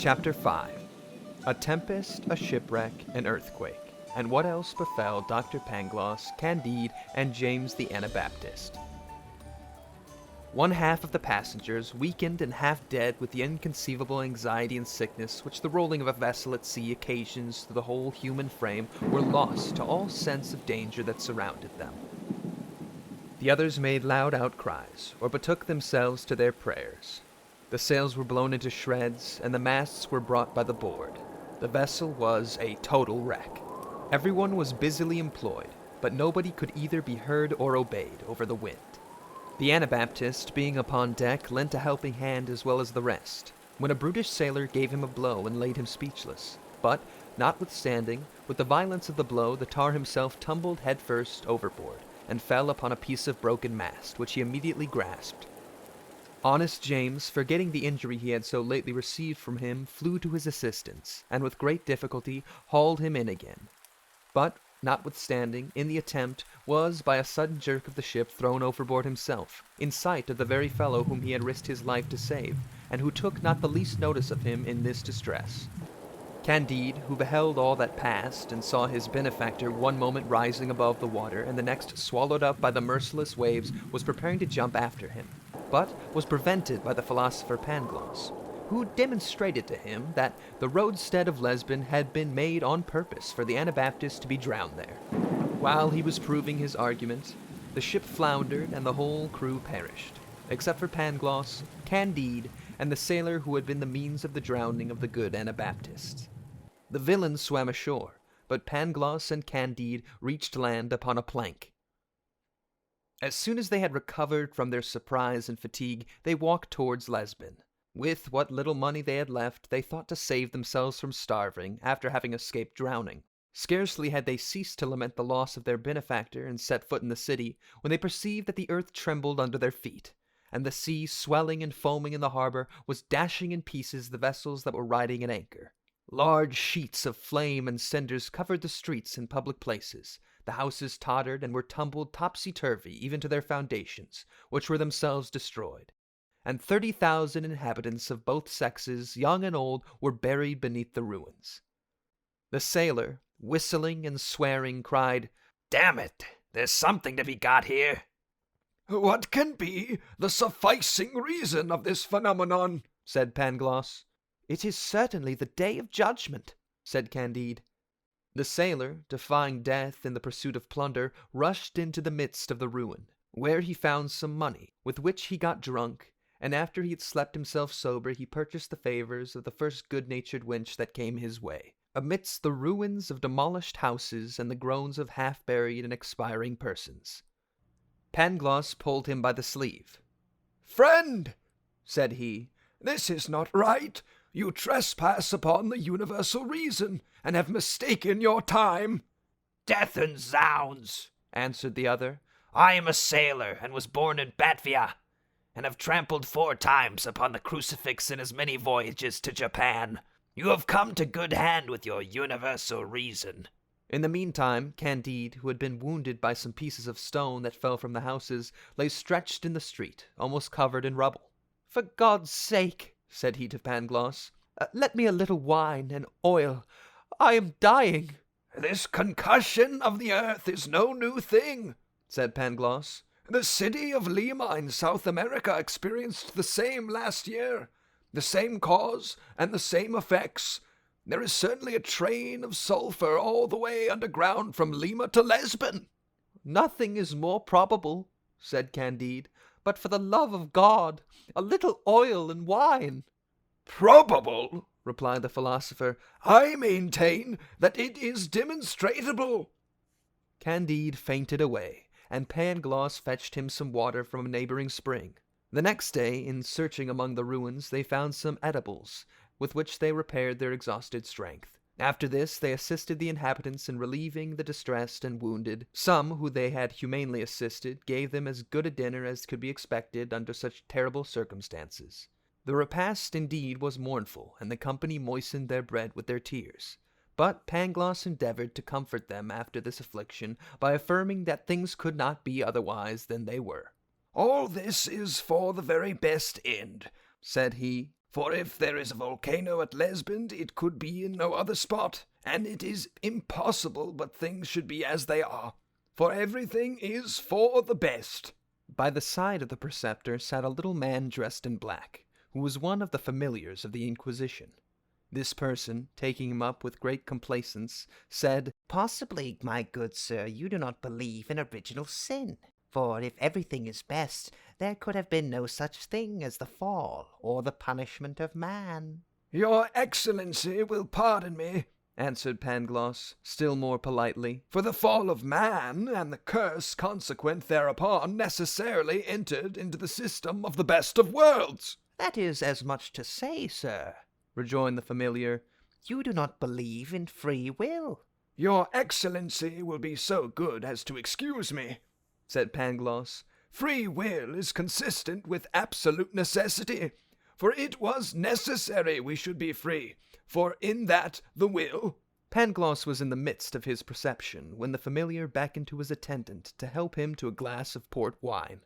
Chapter 5. A Tempest, a Shipwreck, an Earthquake, and what else befell Dr. Pangloss, Candide, and James the Anabaptist. One half of the passengers, weakened and half dead with the inconceivable anxiety and sickness which the rolling of a vessel at sea occasions to the whole human frame, were lost to all sense of danger that surrounded them. The others made loud outcries, or betook themselves to their prayers. The sails were blown into shreds, and the masts were brought by the board. The vessel was a total wreck. Everyone was busily employed, but nobody could either be heard or obeyed over the wind. The Anabaptist, being upon deck, lent a helping hand as well as the rest, when a brutish sailor gave him a blow and laid him speechless. But, notwithstanding, with the violence of the blow, the tar himself tumbled headfirst overboard, and fell upon a piece of broken mast, which he immediately grasped. Honest James, forgetting the injury he had so lately received from him, flew to his assistance, and with great difficulty hauled him in again. But, notwithstanding, in the attempt, was, by a sudden jerk of the ship, thrown overboard himself, in sight of the very fellow whom he had risked his life to save, and who took not the least notice of him in this distress. Candide, who beheld all that passed, and saw his benefactor one moment rising above the water, and the next swallowed up by the merciless waves, was preparing to jump after him, but was prevented by the philosopher Pangloss, who demonstrated to him that the roadstead of Lesbon had been made on purpose for the Anabaptist to be drowned there. While he was proving his argument, the ship floundered and the whole crew perished, except for Pangloss, Candide, and the sailor who had been the means of the drowning of the good Anabaptist. The villains swam ashore, but Pangloss and Candide reached land upon a plank. As soon as they had recovered from their surprise and fatigue, they walked towards Lesbon. With what little money they had left, they thought to save themselves from starving after having escaped drowning. Scarcely had they ceased to lament the loss of their benefactor and set foot in the city, when they perceived that the earth trembled under their feet, and the sea, swelling and foaming in the harbor, was dashing in pieces the vessels that were riding at anchor. Large sheets of flame and cinders covered the streets and public places. The houses tottered and were tumbled topsy-turvy even to their foundations, which were themselves destroyed. And 30,000 inhabitants of both sexes, young and old, were buried beneath the ruins. The sailor, whistling and swearing, cried, "Damn it, there's something to be got here." "What can be the sufficing reason of this phenomenon?" said Pangloss. "It is certainly the day of judgment," said Candide. The sailor, defying death in the pursuit of plunder, rushed into the midst of the ruin, where he found some money, with which he got drunk, and after he had slept himself sober, he purchased the favors of the first good-natured wench that came his way, amidst the ruins of demolished houses and the groans of half-buried and expiring persons. Pangloss pulled him by the sleeve. "Friend," said he, "this is not right. You trespass upon the universal reason, and have mistaken your time." "Death and zounds," answered the other. "I am a sailor, and was born in Batvia, and have trampled 4 times upon the crucifix in as many voyages to Japan. You have come to good hand with your universal reason." In the meantime, Candide, who had been wounded by some pieces of stone that fell from the houses, lay stretched in the street, almost covered in rubble. "For God's sake," said he to Pangloss, "let me a little wine and oil. I am dying." "This concussion of the earth is no new thing," said Pangloss. "The city of Lima in South America experienced the same last year. The same cause and the same effects. There is certainly a train of sulphur all the way underground from Lima to Lesbon." "Nothing is more probable," said Candide, "but for the love of God, a little oil and wine." "Probable," replied the philosopher. "I maintain that it is demonstrable." Candide fainted away, and Pangloss fetched him some water from a neighboring spring. The next day, in searching among the ruins, they found some edibles, with which they repaired their exhausted strength. After this, they assisted the inhabitants in relieving the distressed and wounded. Some, who they had humanely assisted, gave them as good a dinner as could be expected under such terrible circumstances. The repast, indeed, was mournful, and the company moistened their bread with their tears. But Pangloss endeavored to comfort them after this affliction by affirming that things could not be otherwise than they were. "All this is for the very best end," said he. For if there is a volcano at Lesbond, it could be in no other spot, and it is impossible but things should be as they are, for everything is for the best. By the side of the preceptor sat a little man dressed in black, who was one of the familiars of the Inquisition. This person, taking him up with great complacence, said, "Possibly, my good sir, you do not believe in original sin. For if everything is best, there could have been no such thing as the fall or the punishment of man." "Your Excellency will pardon me," answered Pangloss, still more politely, "for the fall of man and the curse consequent thereupon necessarily entered into the system of the best of worlds." "That is as much to say, sir," rejoined the familiar, "you do not believe in free will." "Your Excellency will be so good as to excuse me," said Pangloss. "Free will is consistent with absolute necessity, for it was necessary we should be free, for in that the will—" Pangloss was in the midst of his perception when the familiar beckoned to his attendant to help him to a glass of port wine.